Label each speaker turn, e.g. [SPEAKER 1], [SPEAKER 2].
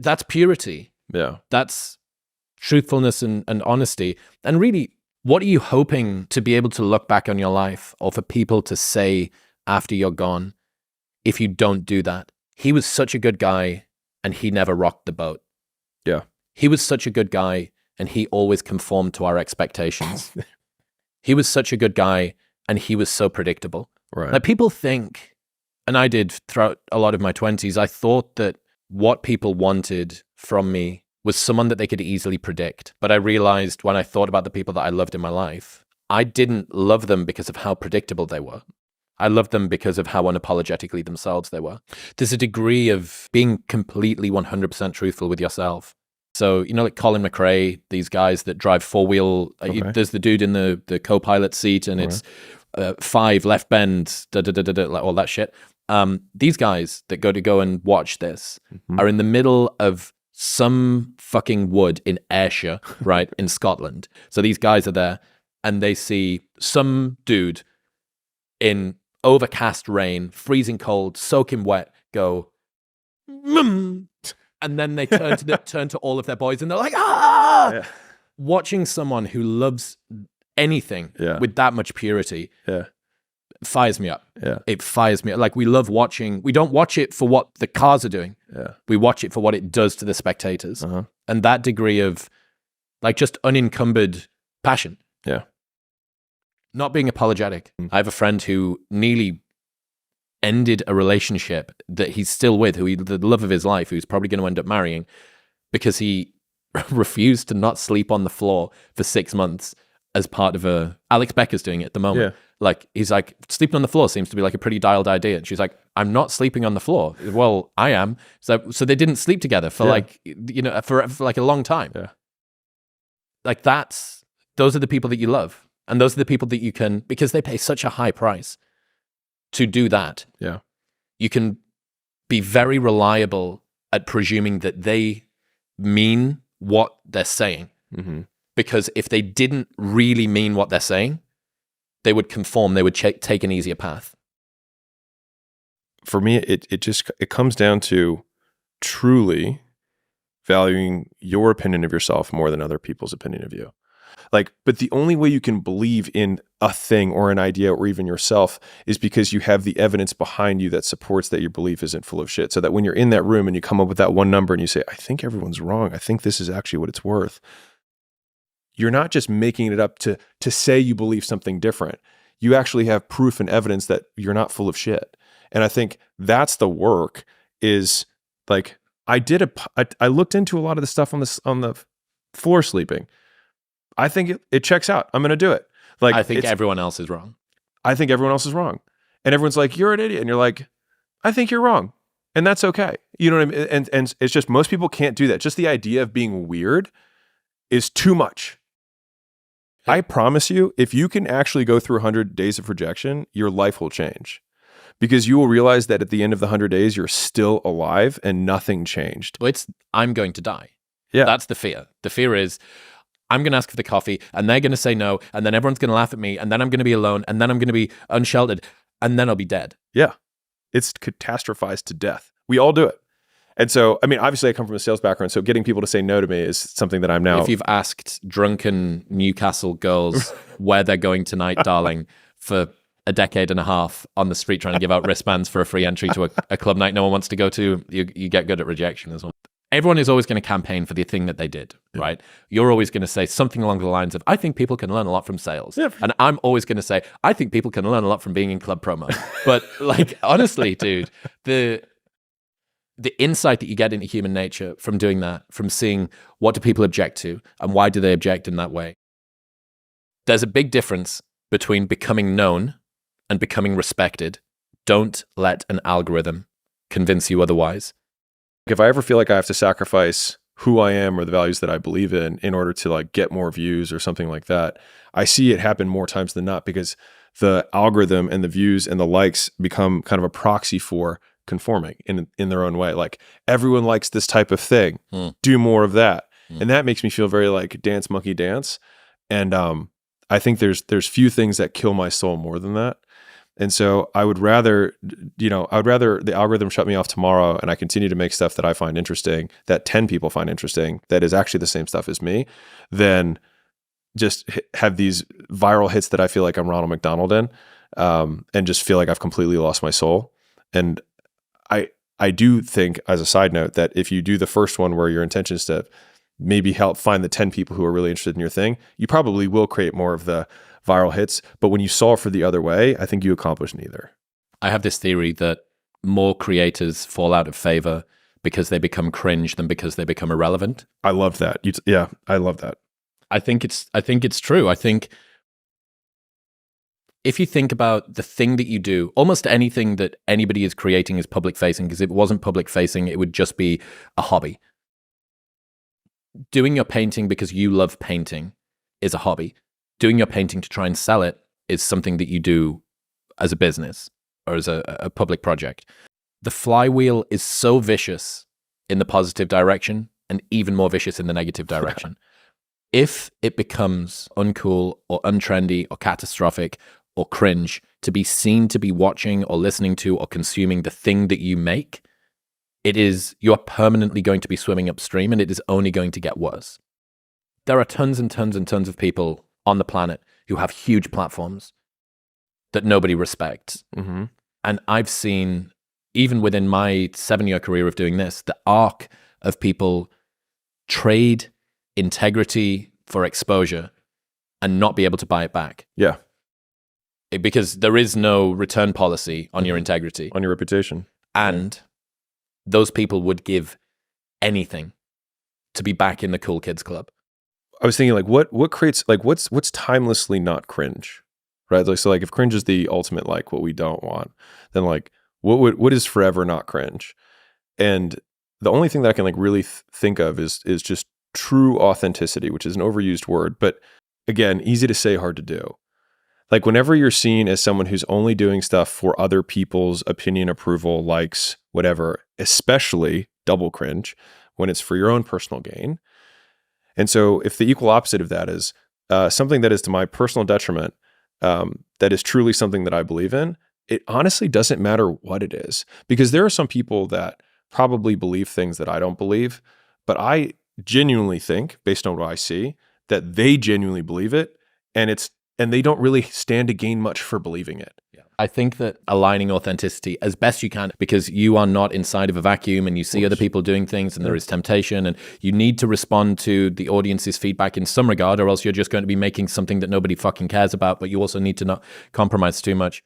[SPEAKER 1] that's purity.
[SPEAKER 2] Yeah.
[SPEAKER 1] That's truthfulness and honesty. And really, what are you hoping to be able to look back on your life or for people to say after you're gone if you don't do that? He was such a good guy and he never rocked the boat.
[SPEAKER 2] Yeah.
[SPEAKER 1] He was such a good guy and he always conformed to our expectations. He was such a good guy and he was so predictable.
[SPEAKER 2] Right.
[SPEAKER 1] Like people think, and I did throughout a lot of my 20s, I thought that what people wanted from me was someone that they could easily predict. But I realized when I thought about the people that I loved in my life, I didn't love them because of how predictable they were. I loved them because of how unapologetically themselves they were. There's a degree of being completely 100% truthful with yourself. So, you know, like Colin McRae, these guys that drive four-wheel, there's the dude in the co-pilot seat and it's 5 left bend, like all that shit. These guys that go and watch this are in the middle of some fucking wood in Ayrshire, right, in Scotland. So these guys are there and they see some dude in overcast rain, freezing cold, soaking wet, go, and then they turn to all of their boys and they're like, ah! Yeah. Watching someone who loves anything with that much purity fires me up. Yeah. It fires me up. Like we love watching, we don't watch it for what the cars are doing. Yeah. We watch it for what it does to the spectators. And that degree of like just unencumbered passion.
[SPEAKER 2] Yeah.
[SPEAKER 1] Not being apologetic. I have a friend who nearly ended a relationship that he's still with, the love of his life, who's probably going to end up marrying, because he refused to not sleep on the floor for 6 months as part of Alex Becker's doing it at the moment. Yeah. Like, he's like, sleeping on the floor seems to be like a pretty dialed idea. And she's like, I'm not sleeping on the floor. Well, I am. So they didn't sleep together for like, you know, for like a long time. Yeah. Like those are the people that you love. And those are the people that you can, because they pay such a high price to do that.
[SPEAKER 2] Yeah.
[SPEAKER 1] You can be very reliable at presuming that they mean what they're saying. Because if they didn't really mean what they're saying, they would conform, they would take an easier path.
[SPEAKER 2] For me, it comes down to truly valuing your opinion of yourself more than other people's opinion of you. Like, but the only way you can believe in a thing or an idea or even yourself is because you have the evidence behind you that supports that your belief isn't full of shit. So that when you're in that room and you come up with that one number and you say, I think everyone's wrong, I think this is actually what it's worth. You're not just making it up to say you believe something different. You actually have proof and evidence that you're not full of shit. And I think that's the work. Is like, I looked into a lot of the stuff on the floor sleeping. I think it checks out. I'm going to do it. Like,
[SPEAKER 1] I think everyone else is wrong.
[SPEAKER 2] I think everyone else is wrong. And everyone's like, you're an idiot. And you're like, I think you're wrong. And that's okay. You know what I mean? And it's just, most people can't do that. Just the idea of being weird is too much. I promise you, if you can actually go through 100 days of rejection, your life will change. Because you will realize that at the end of the 100 days, you're still alive and nothing changed.
[SPEAKER 1] Well, I'm going to die.
[SPEAKER 2] Yeah.
[SPEAKER 1] That's the fear. The fear is, I'm going to ask for the coffee and they're going to say no. And then everyone's going to laugh at me. And then I'm going to be alone. And then I'm going to be unsheltered. And then I'll be dead.
[SPEAKER 2] Yeah. It's catastrophized to death. We all do it. And so, I mean, obviously I come from a sales background, so getting people to say no to me is something that I'm now...
[SPEAKER 1] If you've asked drunken Newcastle girls where they're going tonight, darling, for a decade and a half on the street trying to give out wristbands for a free entry to a club night no one wants to go to, you get good at rejection as well. Everyone is always going to campaign for the thing that they did, right? You're always going to say something along the lines of, I think people can learn a lot from sales. Yeah. And I'm always going to say, I think people can learn a lot from being in club promo. But like, honestly, dude, the insight that you get into human nature from doing that, from seeing what do people object to and why do they object in that way. There's a big difference between becoming known and becoming respected. Don't let an algorithm convince you otherwise.
[SPEAKER 2] If I ever feel like I have to sacrifice who I am or the values that I believe in order to like get more views or something like that, I see it happen more times than not because the algorithm and the views and the likes become kind of a proxy for conforming in their own way. Like, everyone likes this type of thing. Do more of that. And that makes me feel very like dance monkey dance. And I think there's few things that kill my soul more than that. And so I would rather the algorithm shut me off tomorrow and I continue to make stuff that I find interesting, that 10 people find interesting, that is actually the same stuff as me, than just have these viral hits that I feel like I'm Ronald McDonald in, and just feel like I've completely lost my soul. And I do think, as a side note, that if you do the first one where your intention is to maybe help find the 10 people who are really interested in your thing, you probably will create more of the viral hits. But when you solve for the other way, I think you accomplish neither.
[SPEAKER 1] I have this theory that more creators fall out of favor because they become cringe than because they become irrelevant.
[SPEAKER 2] I love that. Yeah, I love that.
[SPEAKER 1] I think it's true. I think if you think about the thing that you do, almost anything that anybody is creating is public facing, because if it wasn't public facing, it would just be a hobby. Doing your painting because you love painting is a hobby. Doing your painting to try and sell it is something that you do as a business or as a public project. The flywheel is so vicious in the positive direction and even more vicious in the negative direction. If it becomes uncool or untrendy or catastrophic or cringe to be seen to be watching or listening to or consuming the thing that you make, you're permanently going to be swimming upstream, and it is only going to get worse. There are tons and tons and tons of people on the planet who have huge platforms that nobody respects.
[SPEAKER 2] Mm-hmm.
[SPEAKER 1] And I've seen, even within my 7-year career of doing this, the arc of people trade integrity for exposure and not be able to buy it back.
[SPEAKER 2] Yeah.
[SPEAKER 1] Because there is no return policy on your integrity.
[SPEAKER 2] On your reputation.
[SPEAKER 1] And those people would give anything to be back in the cool kids club.
[SPEAKER 2] I was thinking, like, what creates, like, what's timelessly not cringe, right? Like, so, like, if cringe is the ultimate, like, what we don't want, then, like, what is forever not cringe? And the only thing that I can, like, really think of is just true authenticity, which is an overused word, but again, easy to say, hard to do. Like, whenever you're seen as someone who's only doing stuff for other people's opinion, approval, likes, whatever, especially double cringe when it's for your own personal gain. And so if the equal opposite of that is something that is to my personal detriment, that is truly something that I believe in, it honestly doesn't matter what it is. Because there are some people that probably believe things that I don't believe, but I genuinely think, based on what I see, that they genuinely believe it, and they don't really stand to gain much for believing it.
[SPEAKER 1] Yeah. I think that aligning authenticity as best you can, because you are not inside of a vacuum and you see other people doing things and there is temptation, and you need to respond to the audience's feedback in some regard, or else you're just going to be making something that nobody fucking cares about, but you also need to not compromise too much.